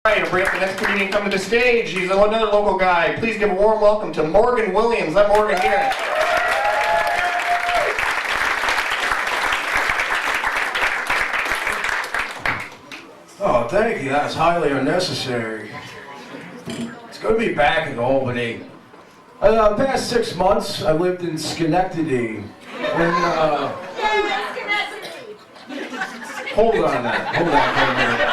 Right, to bring up the next comedian coming to the stage. He's another local guy. Please give a warm welcome to Morgan Williams. Let Morgan hear it. Oh, thank you. That's highly unnecessary. It's good to be back in Albany. The past 6 months, I lived in Schenectady. And, hold on that. Hold on for a minute.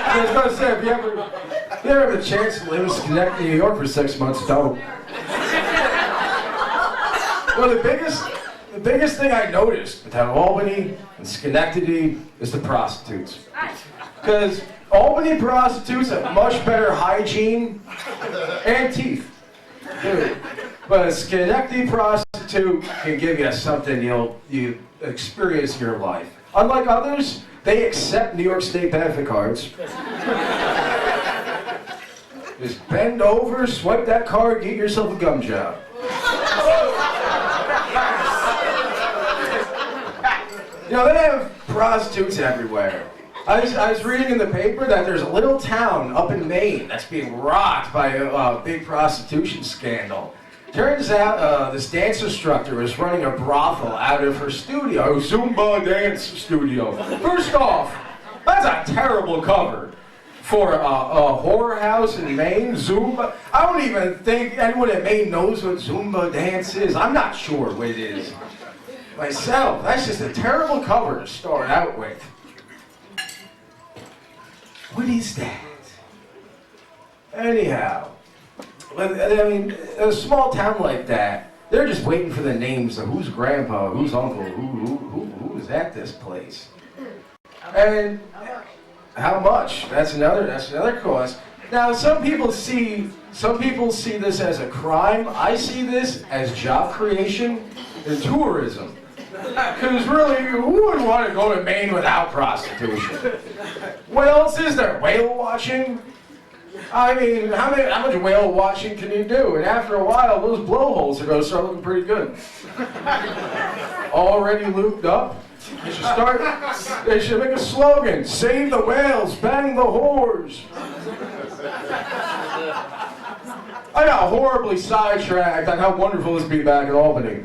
I was going to say, if you ever have a chance to live in Schenectady, New York for 6 months, don't. Well, the biggest thing I noticed with Albany and Schenectady is the prostitutes. Because Albany prostitutes have much better hygiene and teeth. Dude. But a Schenectady prostitute can give you something you experience in your life. Unlike others, they accept New York State benefit cards. Just bend over, swipe that card, get yourself a gum job. You know, they have prostitutes everywhere. I was reading in the paper that there's a little town up in Maine that's being rocked by a big prostitution scandal. Turns out this dance instructor was running a brothel out of her studio, a Zumba dance studio. First off, that's a terrible cover for a horror house in Maine, Zumba. I don't even think anyone in Maine knows what Zumba dance is. I'm not sure what it is myself. That's just a terrible cover to start out with. What is that? Anyhow, I mean, in a small town like that, they're just waiting for the names of who's grandpa, who's uncle, who is at this place. And how much? That's another cost. Now, some people see this as a crime. I see this as job creation and tourism. Because really, who would want to go to Maine without prostitution? What else is there? Whale watching? I mean, how much whale watching can you do? And after a while, those blowholes are going to start looking pretty good. Already lubed up? They should make a slogan: save the whales, bang the whores. I got horribly sidetracked on how wonderful it is to be back in Albany.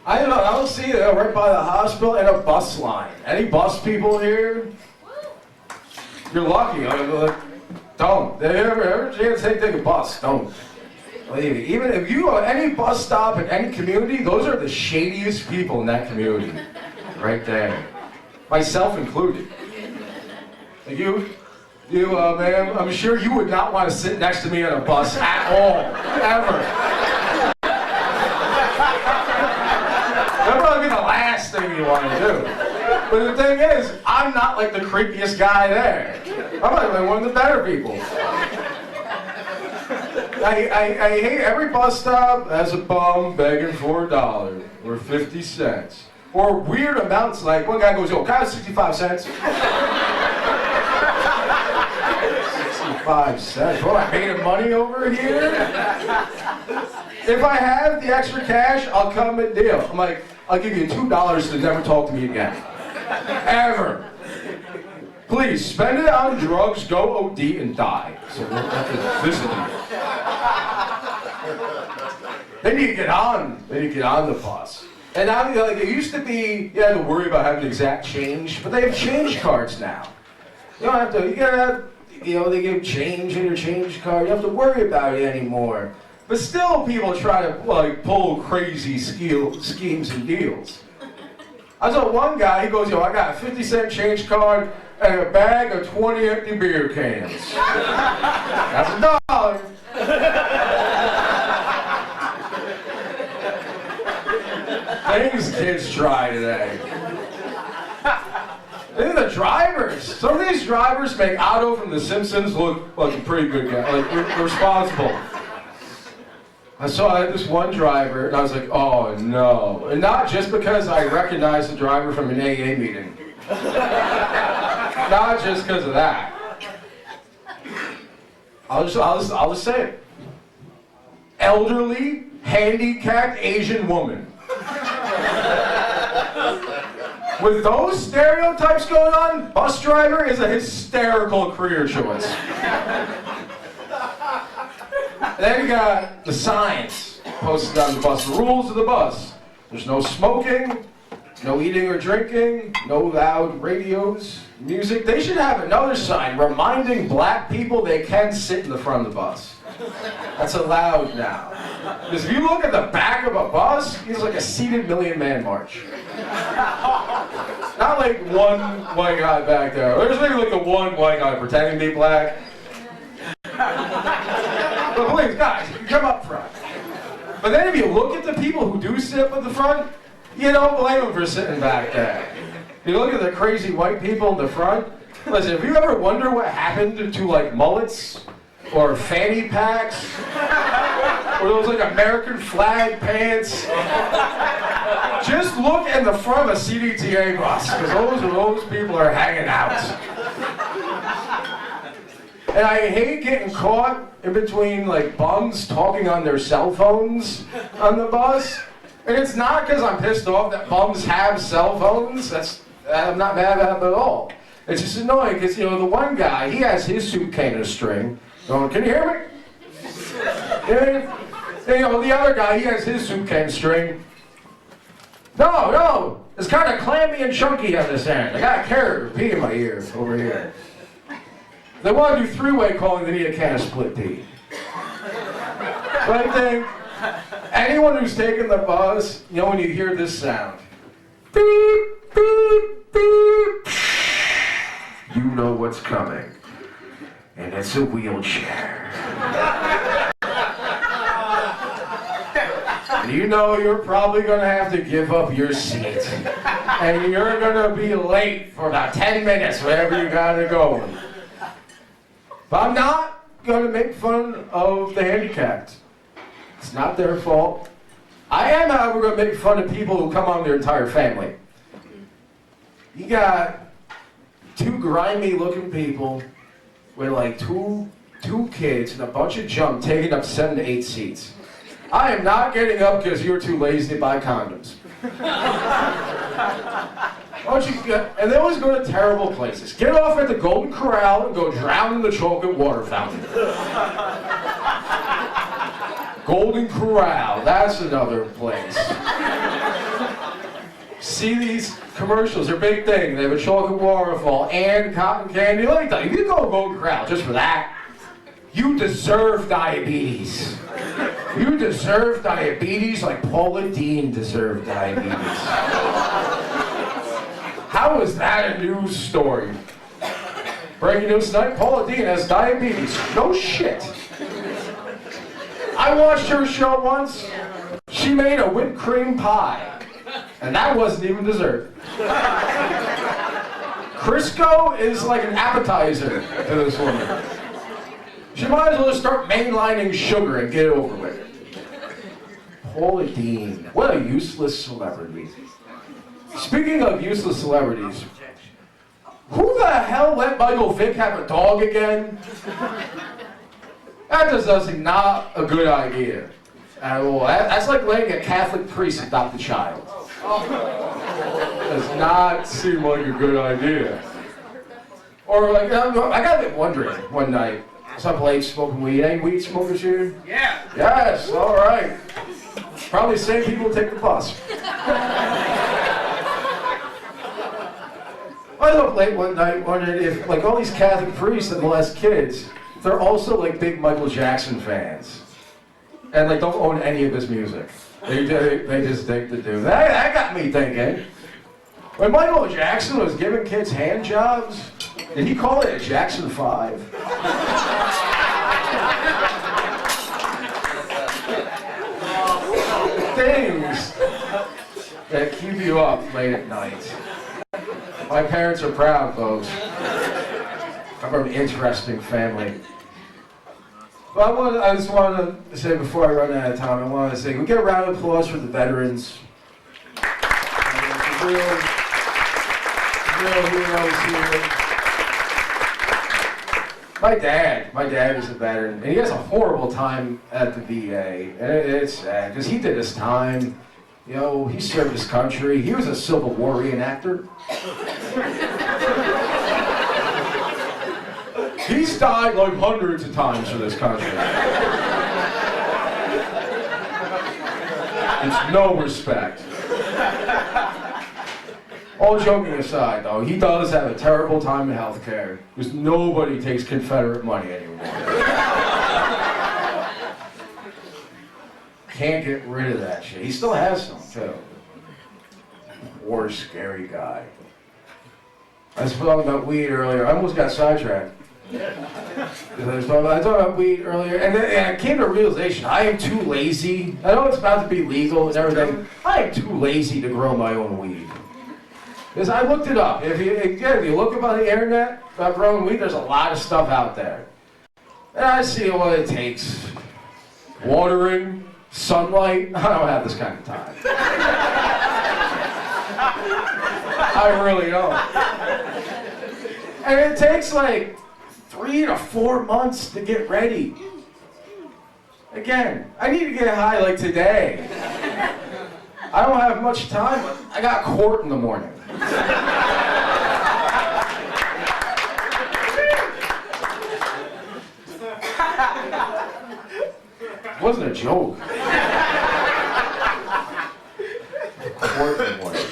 I don't see it right by the hospital and a bus line. Any bus people here? You're lucky. Don't. If you ever chance to take a bus, don't. Believe me. Even if you go to any bus stop in any community, those are the shadiest people in that community. Right there. Myself included. Like ma'am, I'm sure you would not want to sit next to me on a bus at all. Ever. That'd probably be the last thing you want to do. But the thing is, I'm not like the creepiest guy there. I'm like one of the better people. I hate every bus stop has a bum begging for $1 or 50 cents. Or weird amounts like, one guy goes, "Yo, can I have 65 cents? 65 cents? Bro, I made money over here? If I have the extra cash, I'll come and deal. I'm like, I'll give you $2 to never talk to me again. Ever. Please, spend it on drugs, go OD, and die. So we'll have to visit you. They need to get on. They need to get on the bus. And now, like, it used to be, you had to worry about having exact change, but they have change cards now. You don't have to, you gotta, they give change in your change card. You don't have to worry about it anymore. But still, people try to pull crazy schemes and deals. I saw one guy, he goes, "Yo, I got a 50-cent change card and a bag of 20 empty beer cans. That's $1. Things kids try today. Look at the drivers. Some of these drivers make Otto from The Simpsons look like a pretty good guy, like responsible. I saw this one driver, and I was like, oh no. And not just because I recognized the driver from an AA meeting. Not just because of that. I'll just say it. Elderly, handicapped Asian woman. With those stereotypes going on, bus driver is a hysterical career choice. Then you got the signs posted on the bus. The rules of the bus. There's no smoking, no eating or drinking, no loud radios, music. They should have another sign reminding black people they can sit in the front of the bus. That's allowed now. Because if you look at the back of a bus, it's like a seated million-man march. Not like one white guy back there. There's maybe like the one white guy pretending to be black. But please, guys, come up front. But then if you look at the people who do sit up at the front, you don't blame them for sitting back there. You look at the crazy white people in the front. Listen, if you ever wonder what happened to like mullets or fanny packs or those like American flag pants, just look in the front of a CDTA bus because those people are hanging out. And I hate getting caught in between like bums talking on their cell phones on the bus. And it's not because I'm pissed off that bums have cell phones. I'm not mad at them at all. It's just annoying because, you know, the one guy, he has his soup can and a string. Going, can you hear me? And, you know, the other guy, he has his soup can and string. No, it's kind of clammy and chunky on this end. I got a carrot or pea in my ear over here. They want to do three-way calling, they need a can of split pea. But I think anyone who's taken the bus, you know when you hear this sound. Beep, beep, beep. You know what's coming. And it's a wheelchair. And you know you're probably going to have to give up your seat. And you're going to be late for about 10 minutes, wherever you got to go. But I'm not going to make fun of the handicapped. It's not their fault. I am, however, going to make fun of people who come on their entire family. You got two grimy-looking people with like two kids and a bunch of junk taking up 7 to 8 seats. I am not getting up because you're too lazy to buy condoms. And they always go to terrible places. Get off at the Golden Corral and go drown in the chocolate water fountain. Golden Corral, that's another place. See these commercials, they're a big thing. They have a chocolate waterfall and cotton candy. Let me tell you, if you go to Golden Corral just for that, you deserve diabetes. You deserve diabetes like Paula Deen deserved diabetes. How is that a news story? Breaking news tonight, Paula Deen has diabetes. No shit. I watched her show once. She made a whipped cream pie. And that wasn't even dessert. Crisco is like an appetizer to this woman. She might as well just start mainlining sugar and get it over with. Paula Deen. What a useless celebrity. Speaking of useless celebrities, who the hell let Michael Vick have a dog again? That just does not a good idea at all. That's like letting a Catholic priest adopt a child. Does not seem like a good idea. Or like, I got a bit wondering one night. Some late smoking weed. Any weed smokers here? Yeah. Yes, all right. Probably the same people who take the bus. I was up late one night wondering if, like, all these Catholic priests that molest kids, they're also, like, big Michael Jackson fans. And, like, don't own any of his music. They just think to do. That got me thinking. When Michael Jackson was giving kids hand jobs, did he call it a Jackson 5? Things that keep you up late at night. My parents are proud, folks. I'm from an interesting family. But I just want to say before I run out of time, I want to say, we get a round of applause for the veterans. Real heroes here. My dad is a veteran, and he has a horrible time at the VA, and it's sad, because he did his time, You know, he served his country. He was a Civil War reenactor. He's died like hundreds of times for this country. It's no respect. All joking aside, though, he does have a terrible time in healthcare because nobody takes Confederate money anymore. Can't get rid of that shit. He still has some, too. Poor, scary guy. I was talking about weed earlier. I almost got sidetracked. I was talking about weed earlier, and I came to a realization. I am too lazy. I know it's about to be legal and everything. I am too lazy to grow my own weed. Because I looked it up. If you look about the internet about growing weed, there's a lot of stuff out there. And I see what it takes. Watering, sunlight. I don't have this kind of time. I really don't. And it takes like 3 to 4 months to get ready. Again, I need to get high like today. I don't have much time. I got court in the morning. It wasn't a joke. Court in the morning.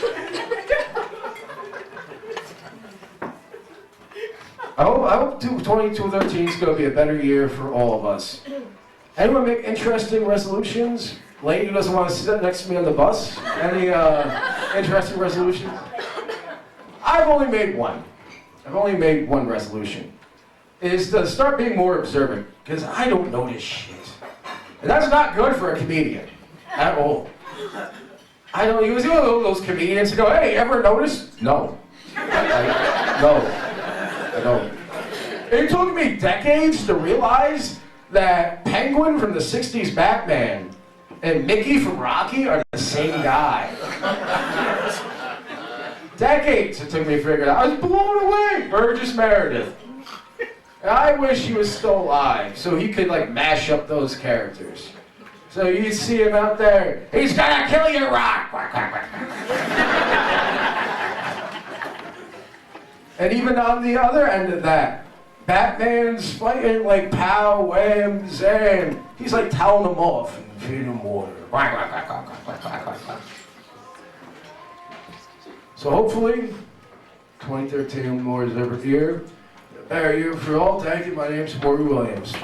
I hope 2013 is going to be a better year for all of us. Anyone make interesting resolutions? Lady who doesn't want to sit next to me on the bus? Any interesting resolutions? I've only made one. I've only made one resolution. Is to start being more observant, because I don't notice shit. And that's not good for a comedian, at all. I don't, you know those comedians who go, hey, ever notice? No. No. I don't. It took me decades to realize that Penguin from the 60s Batman and Mickey from Rocky are the same guy. Decades it took me to figure it out. I was blown away. Burgess Meredith. And I wish he was still alive so he could like mash up those characters. So you see him out there, he's gonna kill you, Rock! And even on the other end of that, Batman's fighting like pow, wham, zam. He's like toweling them off and feeding them water. So hopefully, 2013 more is every year. A better year for all. Thank you. My name's Morgan Williams.